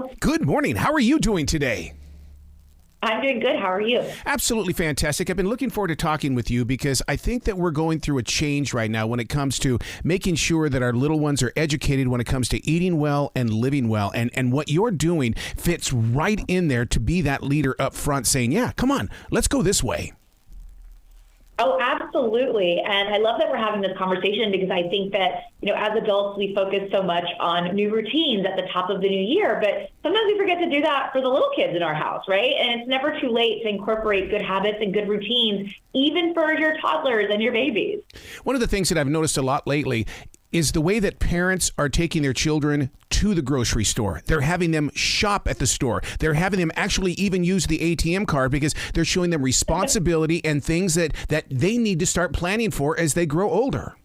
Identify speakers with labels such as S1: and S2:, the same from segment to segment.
S1: Hello.
S2: Good morning. How are you doing today?
S1: I'm doing good. How are you?
S2: Absolutely fantastic. I've been looking forward to talking with you because I think that we're going through a change right now when it comes to making sure that our little ones are educated when it comes to eating well and living well. And what you're doing fits right in there to be that leader up front saying, yeah, come on, let's go this way.
S1: Oh, absolutely. And I love that we're having this conversation because I think that, as adults, we focus so much on new routines at the top of the new year, but sometimes we forget to do that for the little kids in our house, right? And it's never too late to incorporate good habits and good routines, even for your toddlers and your babies.
S2: One of the things that I've noticed a lot lately is the way that parents are taking their children to the grocery store. They're having them shop at the store. They're having them actually even use the ATM card because they're showing them responsibility and things that they need to start planning for as they grow older.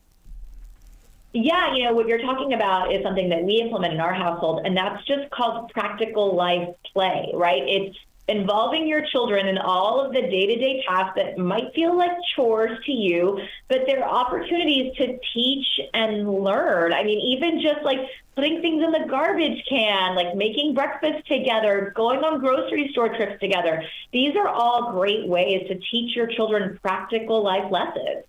S1: Yeah, what you're talking about is something that we implement in our household, and that's just called practical life play, right? It's involving your children in all of the day-to-day tasks that might feel like chores to you, but they're opportunities to teach and learn. I mean, even just like putting things in the garbage can, like making breakfast together, going on grocery store trips together. These are all great ways to teach your children practical life lessons.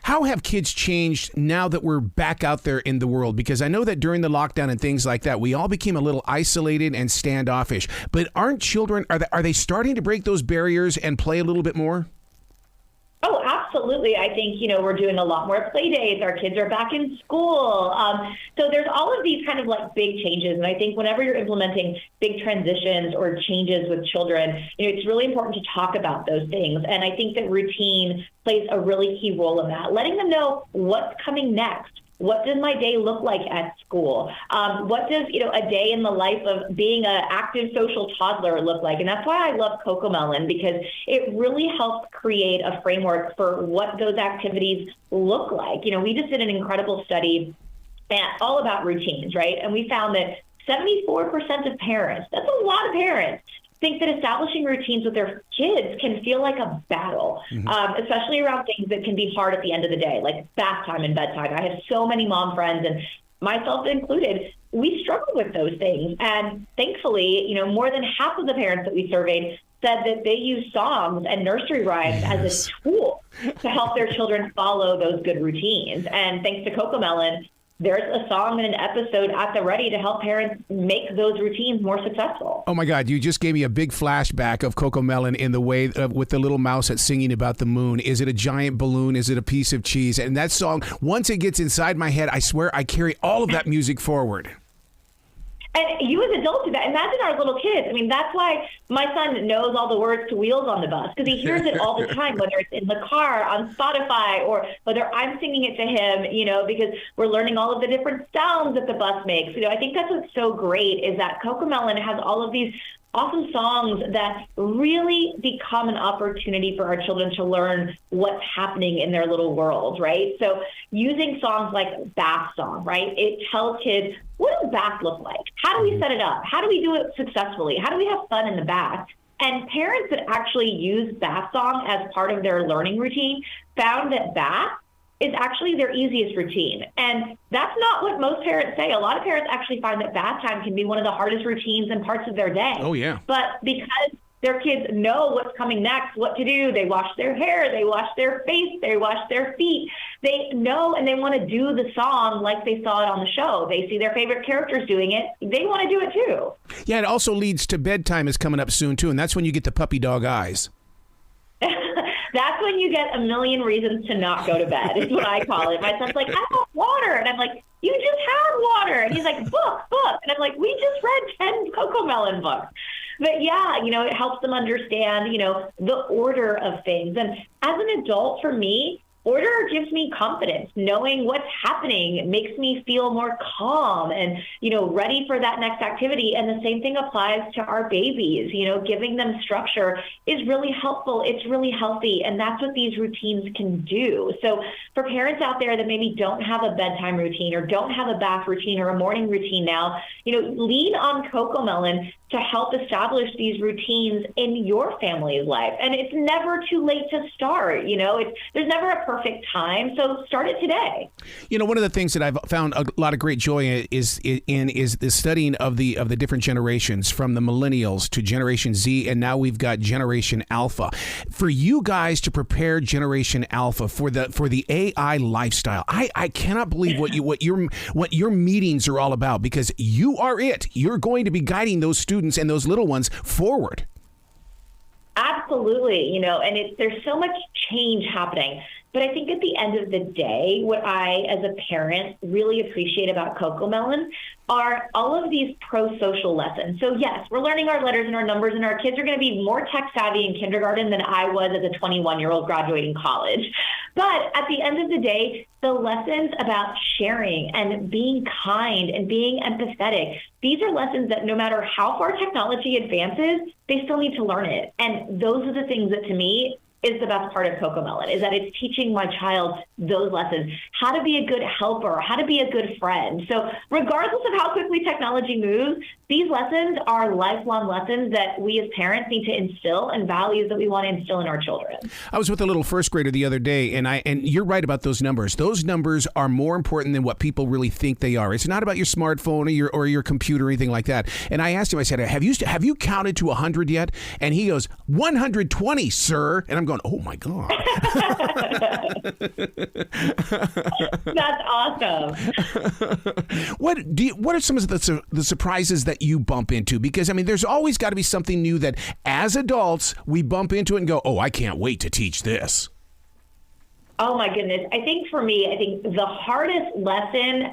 S2: How have kids changed now that we're back out there in the world? Because I know that during the lockdown and things like that, we all became a little isolated and standoffish. But aren't children, are they starting to break those barriers and play a little bit more?
S1: Oh, absolutely. I think, we're doing a lot more play dates. Our kids are back in school. So there's all of these kind of like big changes. And I think whenever you're implementing big transitions or changes with children, it's really important to talk about those things. And I think that routine plays a really key role in that, letting them know what's coming next. What does my day look like at school? What does, a day in the life of being an active social toddler look like? And that's why I love CoComelon, because it really helps create a framework for what those activities look like. We just did an incredible study all about routines, right? And we found that 74% of parents, that's a lot of parents, think that establishing routines with their kids can feel like a battle, especially around things that can be hard at the end of the day, like bath time and bedtime. I have so many mom friends, and myself included, we struggle with those things. And thankfully, more than half of the parents that we surveyed said that they use songs and nursery rhymes as a tool to help their children follow those good routines. And thanks to CoComelon, there's a song and an episode at the ready to help parents make those routines more successful.
S2: Oh my God, you just gave me a big flashback of CoComelon in the way with the little mouse that's singing about the moon. Is it a giant balloon? Is it a piece of cheese? And that song, once it gets inside my head, I swear I carry all of that music forward.
S1: And you as adults do that. Imagine our little kids. I mean, that's why my son knows all the words to Wheels on the Bus, because he hears it all the time, whether it's in the car, on Spotify, or whether I'm singing it to him, because we're learning all of the different sounds that the bus makes. I think that's what's so great is that CoComelon has all of these awesome songs that really become an opportunity for our children to learn what's happening in their little world, right? So using songs like Bath Song, right? It tells kids, what does bath look like? How do we set it up? How do we do it successfully? How do we have fun in the bath? And parents that actually use Bath Song as part of their learning routine found that bath is actually their easiest routine. And that's not what most parents say. A lot of parents actually find that bath time can be one of the hardest routines and parts of their day.
S2: Oh, yeah.
S1: But because their kids know what's coming next, what to do, they wash their hair, they wash their face, they wash their feet, they know and they want to do the song like they saw it on the show. They see their favorite characters doing it. They want to do it too.
S2: Yeah, it also leads to bedtime is coming up soon too, and that's when you get the puppy dog eyes.
S1: That's when you get a million reasons to not go to bed, is what I call it. My son's like, I want water. And I'm like, you just had water. And he's like, book. And I'm like, we just read 10 CoComelon books. But yeah, it helps them understand, the order of things. And as an adult, for me, order gives me confidence. Knowing what's happening makes me feel more calm and, ready for that next activity. And the same thing applies to our babies. Giving them structure is really helpful. It's really healthy. And that's what these routines can do. So for parents out there that maybe don't have a bedtime routine or don't have a bath routine or a morning routine now, lean on CoComelon to help establish these routines in your family's life. And it's never too late to start. There's never a perfect time. So start it today.
S2: You know, one of the things that I've found a lot of great joy is the studying of the different generations, from the millennials to Generation Z, and now we've got Generation Alpha. For you guys to prepare Generation Alpha for the AI lifestyle, I cannot believe what your meetings are all about, because you are it. You're going to be guiding those students and those little ones forward.
S1: Absolutely, and there's so much change happening. But I think at the end of the day, what I, as a parent, really appreciate about CoComelon are all of these pro-social lessons. So yes, we're learning our letters and our numbers, and our kids are going to be more tech savvy in kindergarten than I was as a 21-year-old graduating college. But at the end of the day, the lessons about sharing and being kind and being empathetic, these are lessons that no matter how far technology advances, they still need to learn it. And those are the things that, to me, is the best part of CoComelon, is that it's teaching my child those lessons, how to be a good helper, how to be a good friend. So regardless of how quickly technology moves, these lessons are lifelong lessons that we as parents need to instill, and values that we want to instill in our children. I
S2: was with a little first grader the other day, and you're right about those numbers. Those numbers are more important than what people really think they are. It's not about your smartphone or your computer or anything like that. And I asked him, I said, have you counted to 100 yet? And he goes, 120, sir. And I'm going, oh my God.
S1: That's awesome.
S2: What are some of the surprises that you bump into? Because, I mean, there's always got to be something new that as adults we bump into it and go, oh, I can't wait to teach this.
S1: Oh, my goodness. I think the hardest lesson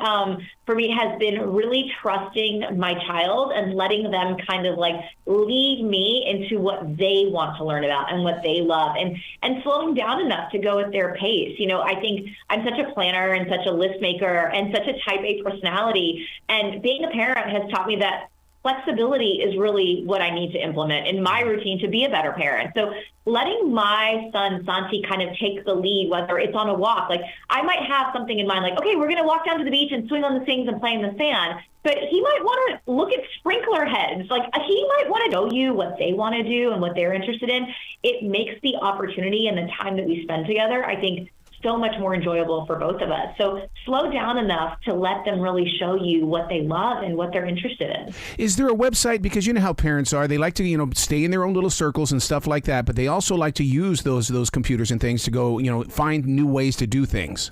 S1: for me has been really trusting my child and letting them kind of like lead me into what they want to learn about and what they love, and slowing down enough to go at their pace. I think I'm such a planner and such a list maker and such a type A personality. And being a parent has taught me that flexibility is really what I need to implement in my routine to be a better parent. So letting my son, Santi, kind of take the lead, whether it's on a walk. Like, I might have something in mind, like, okay, we're going to walk down to the beach and swing on the swings and play in the sand. But he might want to look at sprinkler heads. Like, he might want to show you what they want to do and what they're interested in. It makes the opportunity and the time that we spend together, I think, so much more enjoyable for both of us. So slow down enough to let them really show you what they love and what they're interested in.
S2: Is there a website? Because you know how parents are. They like to, stay in their own little circles and stuff like that, but they also like to use those computers and things to go, find new ways to do things.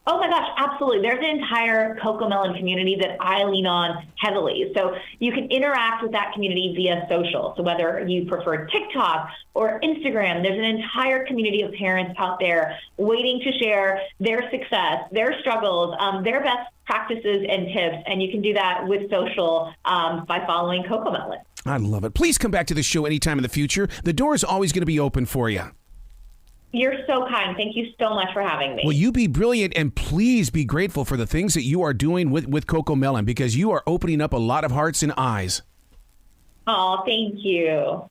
S1: Oh my gosh, absolutely. There's an entire CoComelon community that I lean on heavily. So you can interact with that community via social. So whether you prefer TikTok or Instagram, there's an entire community of parents out there waiting to share their success, their struggles, their best practices and tips. And you can do that with social by following CoComelon.
S2: I love it. Please come back to the show anytime in the future. The door is always going to be open for you.
S1: You're so kind. Thank you so much for having me.
S2: Well, you be brilliant, and please be grateful for the things that you are doing with CoComelon, because you are opening up a lot of hearts and eyes.
S1: Oh, thank you.